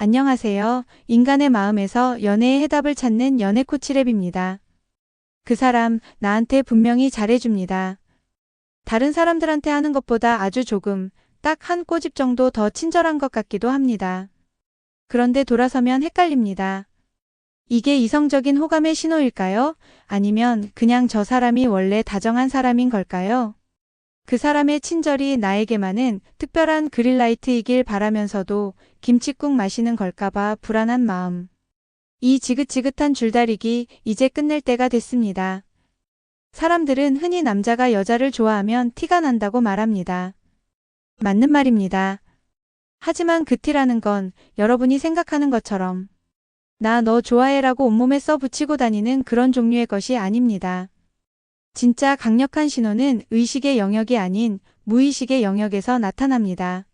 안녕하세요. 인간의 마음에서 연애의 해답을 찾는 연애 코치랩입니다. 그 사람 나한테 분명히 잘해줍니다. 다른 사람들한테 하는 것보다 아주 조금, 딱 한 꼬집 정도 더 친절한 것 같기도 합니다. 그런데 돌아서면 헷갈립니다. 이게 이성적인 호감의 신호일까요? 아니면 그냥 저 사람이 원래 다정한 사람인 걸까요? 그 사람의 친절이 나에게만은 특별한 그린라이트이길 바라면서도 김칫국 마시는 걸까봐 불안한 마음. 이 지긋지긋한 줄다리기 이제 끝낼 때가 됐습니다. 사람들은 흔히 남자가 여자를 좋아하면 티가 난다고 말합니다. 맞는 말입니다. 하지만 그 티라는 건 여러분이 생각하는 것처럼 나 너 좋아해라고 온몸에 써붙이고 다니는 그런 종류의 것이 아닙니다. 진짜 강력한 신호는 의식의 영역이 아닌 무의식의 영역에서 나타납니다.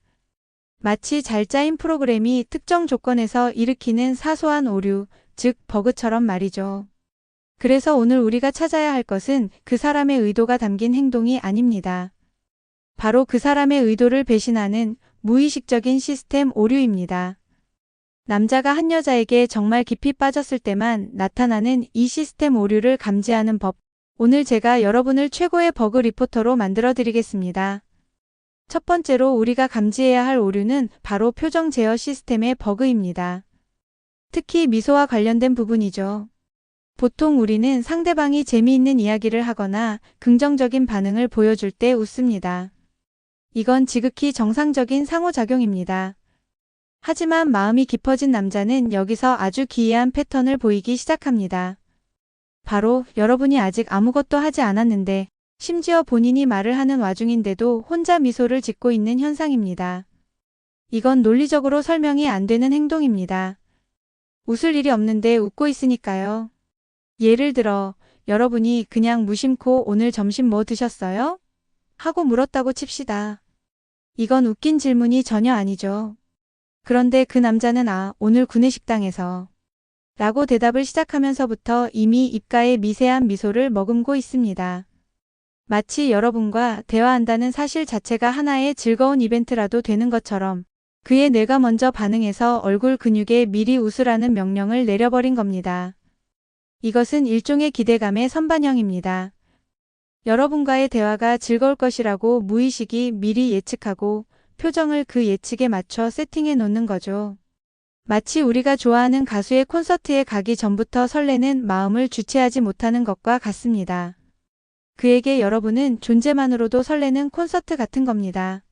마치 잘 짜인 프로그램이 특정 조건에서 일으키는 사소한 오류, 즉 버그처럼 말이죠. 그래서 오늘 우리가 찾아야 할 것은 그 사람의 의도가 담긴 행동이 아닙니다. 바로 그 사람의 의도를 배신하는 무의식적인 시스템 오류입니다. 남자가 한 여자에게 정말 깊이 빠졌을 때만 나타나는 이 시스템 오류를 감지하는 법. 오늘 제가 여러분을 최고의 버그 리포터로 만들어 드리겠습니다. 첫 번째로 우리가 감지해야 할 오류는 바로 표정 제어 시스템의 버그입니다. 특히 미소와 관련된 부분이죠. 보통 우리는 상대방이 재미있는 이야기를 하거나 긍정적인 반응을 보여줄 때 웃습니다. 이건 지극히 정상적인 상호작용입니다. 하지만 마음이 깊어진 남자는 여기서 아주 기이한 패턴을 보이기 시작합니다. 바로 여러분이 아직 아무것도 하지 않았는데 심지어 본인이 말을 하는 와중인데도 혼자 미소를 짓고 있는 현상입니다. 이건 논리적으로 설명이 안 되는 행동입니다. 웃을 일이 없는데 웃고 있으니까요. 예를 들어 여러분이 그냥 무심코 오늘 점심 뭐 드셨어요? 하고 물었다고 칩시다. 이건 웃긴 질문이 전혀 아니죠. 그런데 그 남자는 오늘 구내식당에서 라고 대답을 시작하면서부터 이미 입가에 미세한 미소를 머금고 있습니다. 마치 여러분과 대화한다는 사실 자체가 하나의 즐거운 이벤트라도 되는 것처럼 그의 뇌가 먼저 반응해서 얼굴 근육에 미리 웃으라는 명령을 내려버린 겁니다. 이것은 일종의 기대감의 선반영입니다. 여러분과의 대화가 즐거울 것이라고 무의식이 미리 예측하고 표정을 그 예측에 맞춰 세팅해 놓는 거죠. 마치 우리가 좋아하는 가수의 콘서트에 가기 전부터 설레는 마음을 주체하지 못하는 것과 같습니다. 그에게 여러분은 존재만으로도 설레는 콘서트 같은 겁니다.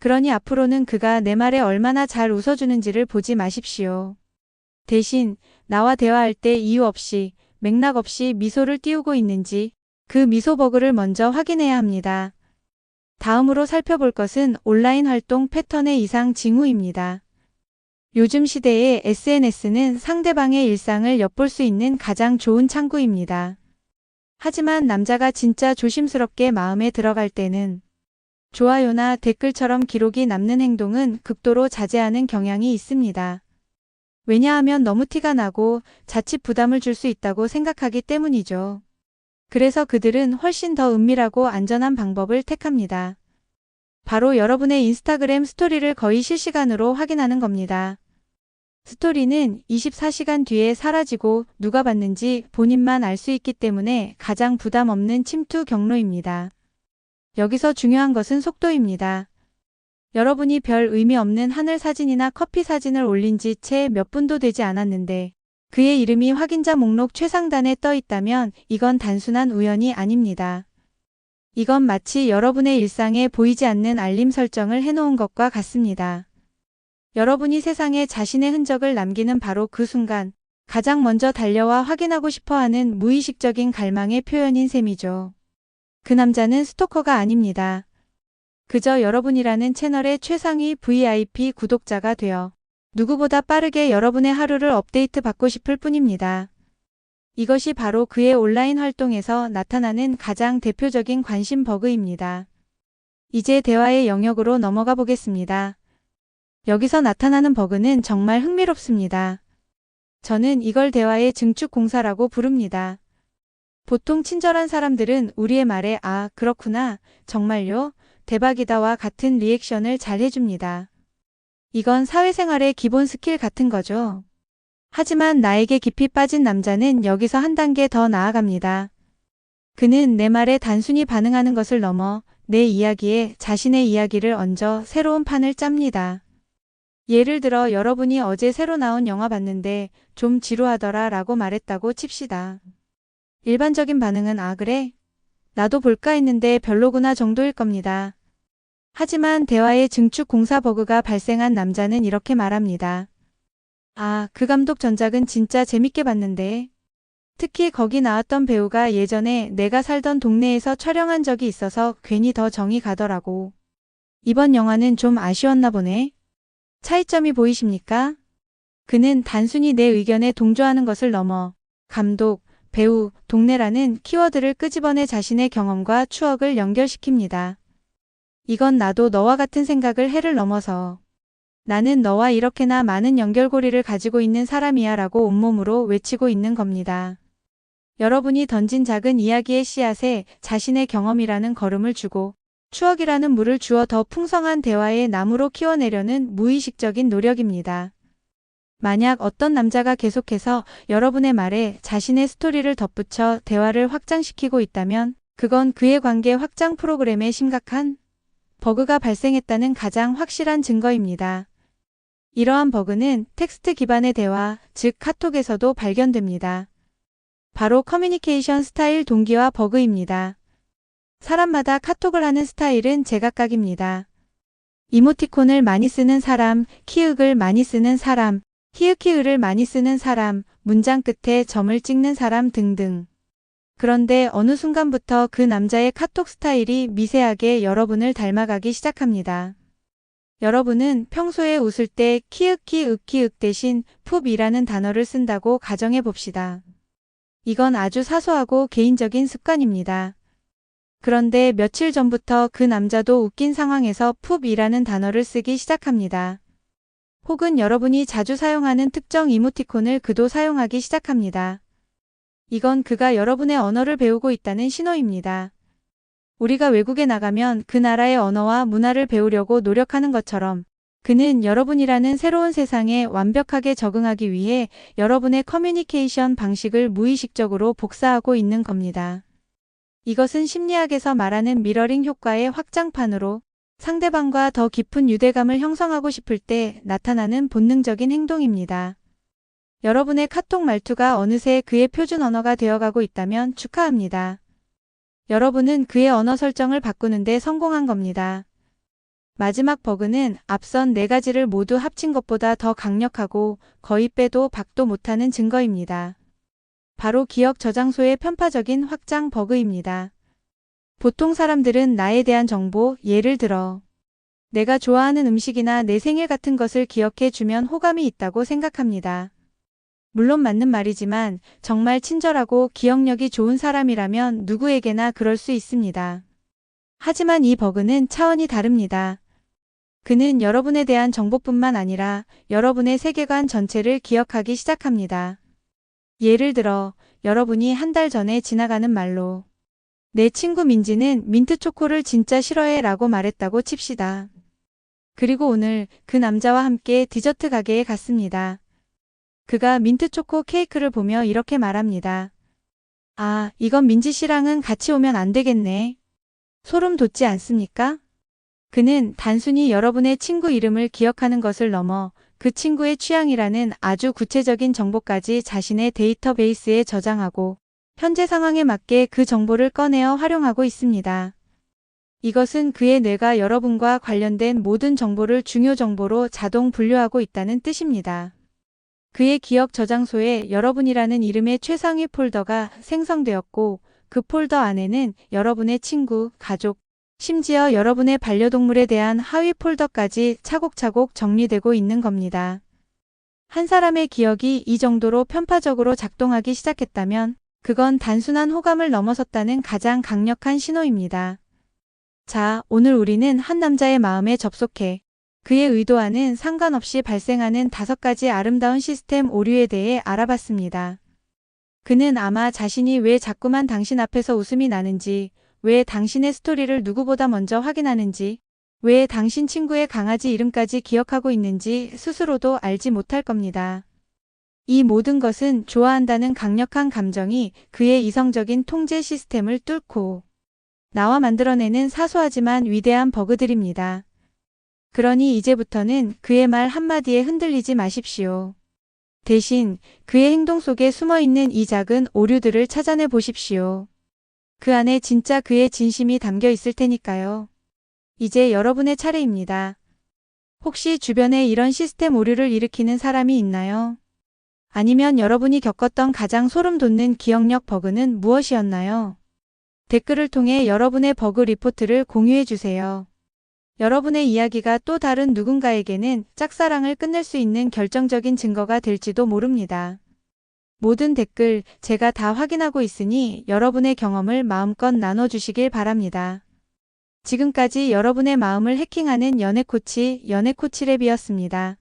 그러니 앞으로는 그가 내 말에 얼마나 잘 웃어주는지를 보지 마십시오. 대신 나와 대화할 때 이유 없이 맥락 없이 미소를 띄우고 있는지 그 미소 버그를 먼저 확인해야 합니다. 다음으로 살펴볼 것은 온라인 활동 패턴의 이상 징후입니다. 요즘 시대의 SNS는 상대방의 일상을 엿볼 수 있는 가장 좋은 창구입니다. 하지만 남자가 진짜 조심스럽게 마음에 들어갈 때는 좋아요나 댓글처럼 기록이 남는 행동은 극도로 자제하는 경향이 있습니다. 왜냐하면 너무 티가 나고 자칫 부담을 줄 수 있다고 생각하기 때문이죠. 그래서 그들은 훨씬 더 은밀하고 안전한 방법을 택합니다. 바로 여러분의 인스타그램 스토리를 거의 실시간으로 확인하는 겁니다. 스토리는 24시간 뒤에 사라지고 누가 봤는지 본인만 알 수 있기 때문에 가장 부담 없는 침투 경로입니다. 여기서 중요한 것은 속도입니다. 여러분이 별 의미 없는 하늘 사진이나 커피 사진을 올린 지 채 몇 분도 되지 않았는데 그의 이름이 확인자 목록 최상단에 떠 있다면 이건 단순한 우연이 아닙니다. 이건 마치 여러분의 일상에 보이지 않는 알림 설정을 해놓은 것과 같습니다. 여러분이 세상에 자신의 흔적을 남기는 바로 그 순간 가장 먼저 달려와 확인하고 싶어하는 무의식적인 갈망의 표현인 셈이죠. 그 남자는 스토커가 아닙니다. 그저 여러분이라는 채널의 최상위 VIP 구독자가 되어 누구보다 빠르게 여러분의 하루를 업데이트 받고 싶을 뿐입니다. 이것이 바로 그의 온라인 활동에서 나타나는 가장 대표적인 관심 버그입니다. 이제 대화의 영역으로 넘어가 보겠습니다. 여기서 나타나는 버그는 정말 흥미롭습니다. 저는 이걸 대화의 증축 공사라고 부릅니다. 보통 친절한 사람들은 우리의 말에 그렇구나, 정말요, 대박이다와 같은 리액션을 잘 해줍니다. 이건 사회생활의 기본 스킬 같은 거죠. 하지만 나에게 깊이 빠진 남자는 여기서 한 단계 더 나아갑니다. 그는 내 말에 단순히 반응하는 것을 넘어 내 이야기에 자신의 이야기를 얹어 새로운 판을 짭니다. 예를 들어 여러분이 어제 새로 나온 영화 봤는데 좀 지루하더라 라고 말했다고 칩시다. 일반적인 반응은 아 그래? 나도 볼까 했는데 별로구나 정도일 겁니다. 하지만 대화에 증축 공사 버그가 발생한 남자는 이렇게 말합니다. 아, 그 감독 전작은 진짜 재밌게 봤는데. 특히 거기 나왔던 배우가 예전에 내가 살던 동네에서 촬영한 적이 있어서 괜히 더 정이 가더라고. 이번 영화는 좀 아쉬웠나 보네. 차이점이 보이십니까? 그는 단순히 내 의견에 동조하는 것을 넘어 감독, 배우, 동네라는 키워드를 끄집어내 자신의 경험과 추억을 연결시킵니다. 이건 나도 너와 같은 생각을 해를 넘어서 나는 너와 이렇게나 많은 연결고리를 가지고 있는 사람이야 라고 온몸으로 외치고 있는 겁니다. 여러분이 던진 작은 이야기의 씨앗에 자신의 경험이라는 걸음을 주고 추억이라는 물을 주어 더 풍성한 대화의 나무로 키워내려는 무의식적인 노력입니다. 만약 어떤 남자가 계속해서 여러분의 말에 자신의 스토리를 덧붙여 대화를 확장시키고 있다면 그건 그의 관계 확장 프로그램에 심각한 버그가 발생했다는 가장 확실한 증거입니다. 이러한 버그는 텍스트 기반의 대화, 즉 카톡에서도 발견됩니다. 바로 커뮤니케이션 스타일 동기화 버그입니다. 사람마다 카톡을 하는 스타일은 제각각입니다. 이모티콘을 많이 쓰는 사람, 키읔을 많이 쓰는 사람, 히읗히읗을 많이 쓰는 사람, 문장 끝에 점을 찍는 사람 등등. 그런데 어느 순간부터 그 남자의 카톡 스타일이 미세하게 여러분을 닮아가기 시작합니다. 여러분은 평소에 웃을 때 키읔키읔키읔 대신 풉이라는 단어를 쓴다고 가정해 봅시다. 이건 아주 사소하고 개인적인 습관입니다. 그런데 며칠 전부터 그 남자도 웃긴 상황에서 풉이라는 단어를 쓰기 시작합니다. 혹은 여러분이 자주 사용하는 특정 이모티콘을 그도 사용하기 시작합니다. 이건 그가 여러분의 언어를 배우고 있다는 신호입니다. 우리가 외국에 나가면 그 나라의 언어와 문화를 배우려고 노력하는 것처럼 그는 여러분이라는 새로운 세상에 완벽하게 적응하기 위해 여러분의 커뮤니케이션 방식을 무의식적으로 복사하고 있는 겁니다. 이것은 심리학에서 말하는 미러링 효과의 확장판으로 상대방과 더 깊은 유대감을 형성하고 싶을 때 나타나는 본능적인 행동입니다. 여러분의 카톡 말투가 어느새 그의 표준 언어가 되어가고 있다면 축하합니다. 여러분은 그의 언어 설정을 바꾸는데 성공한 겁니다. 마지막 버그는 앞선 4가지를 모두 합친 것보다 더 강력하고 거의 빼도 박도 못하는 증거입니다. 바로 기억 저장소의 편파적인 확장 버그입니다. 보통 사람들은 나에 대한 정보, 예를 들어 내가 좋아하는 음식이나 내 생일 같은 것을 기억해 주면 호감이 있다고 생각합니다. 물론 맞는 말이지만 정말 친절하고 기억력이 좋은 사람이라면 누구에게나 그럴 수 있습니다. 하지만 이 버그는 차원이 다릅니다. 그는 여러분에 대한 정보뿐만 아니라 여러분의 세계관 전체를 기억하기 시작합니다. 예를 들어 여러분이 한 달 전에 지나가는 말로 내 친구 민지는 민트 초코를 진짜 싫어해 라고 말했다고 칩시다. 그리고 오늘 그 남자와 함께 디저트 가게에 갔습니다. 그가 민트 초코 케이크를 보며 이렇게 말합니다. 아, 이건 민지 씨랑은 같이 오면 안 되겠네. 소름 돋지 않습니까? 그는 단순히 여러분의 친구 이름을 기억하는 것을 넘어 그 친구의 취향이라는 아주 구체적인 정보까지 자신의 데이터베이스에 저장하고 현재 상황에 맞게 그 정보를 꺼내어 활용하고 있습니다. 이것은 그의 뇌가 여러분과 관련된 모든 정보를 중요 정보로 자동 분류하고 있다는 뜻입니다. 그의 기억 저장소에 여러분이라는 이름의 최상위 폴더가 생성되었고 그 폴더 안에는 여러분의 친구, 가족, 심지어 여러분의 반려동물에 대한 하위 폴더까지 차곡차곡 정리되고 있는 겁니다. 한 사람의 기억이 이 정도로 편파적으로 작동하기 시작했다면 그건 단순한 호감을 넘어섰다는 가장 강력한 신호입니다. 자, 오늘 우리는 한 남자의 마음에 접속해 그의 의도와는 상관없이 발생하는 5가지 아름다운 시스템 오류에 대해 알아봤습니다. 그는 아마 자신이 왜 자꾸만 당신 앞에서 웃음이 나는지, 왜 당신의 스토리를 누구보다 먼저 확인하는지, 왜 당신 친구의 강아지 이름까지 기억하고 있는지 스스로도 알지 못할 겁니다. 이 모든 것은 좋아한다는 강력한 감정이 그의 이성적인 통제 시스템을 뚫고 나와 만들어내는 사소하지만 위대한 버그들입니다. 그러니 이제부터는 그의 말 한마디에 흔들리지 마십시오. 대신 그의 행동 속에 숨어있는 이 작은 오류들을 찾아내 보십시오. 그 안에 진짜 그의 진심이 담겨 있을 테니까요. 이제 여러분의 차례입니다. 혹시 주변에 이런 시스템 오류를 일으키는 사람이 있나요? 아니면 여러분이 겪었던 가장 소름 돋는 기억력 버그는 무엇이었나요? 댓글을 통해 여러분의 버그 리포트를 공유해 주세요. 여러분의 이야기가 또 다른 누군가에게는 짝사랑을 끝낼 수 있는 결정적인 증거가 될지도 모릅니다. 모든 댓글 제가 다 확인하고 있으니 여러분의 경험을 마음껏 나눠주시길 바랍니다. 지금까지 여러분의 마음을 해킹하는 연애 코치, 연애 코치랩이었습니다.